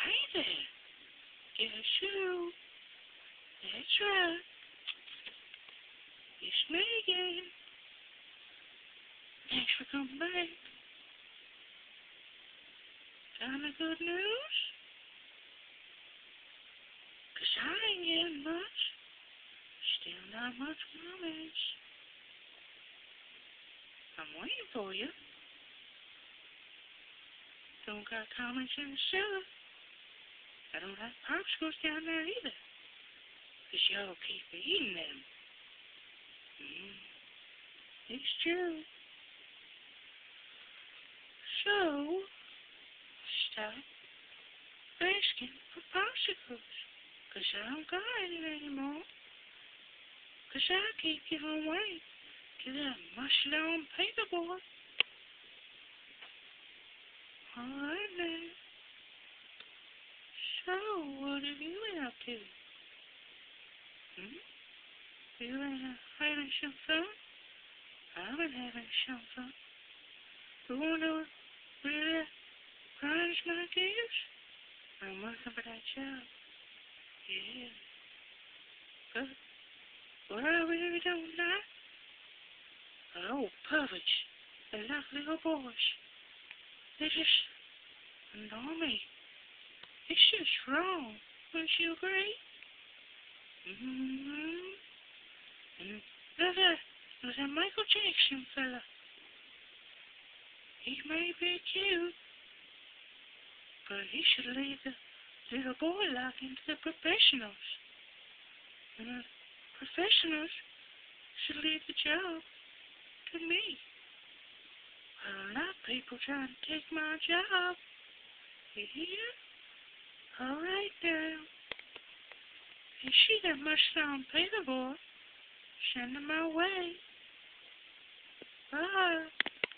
hey there. Guess who? That's right. It's me again. Thanks for coming back. Got any good news? 'Cause I ain't getting much. Still not much promise. I'm waiting for you. Don't got comments in the cellar. I don't have popsicles down there either. 'Cause y'all keep eating them. It's true. So, stop asking for popsicles. 'Cause I don't got any anymore. 'Cause I keep giving away to that mushy-on paperboy. Alright now. So, what have you been up to? You been having some fun? I've been having some fun. You wanna know what really grinds my gears? I'm working for that job. Yeah. But what I really don't like are old puppies. They're like little boys. They just annoy me. It's just wrong. Wouldn't you agree? And there's a Michael Jackson fella. He may be cute, but he should leave the little boy liking to the professionals. And the professionals should leave the job to me. A lot of people trying to take my job. You hear? Alright now. You see that mushy-on paperboy? Send him my way. Bye.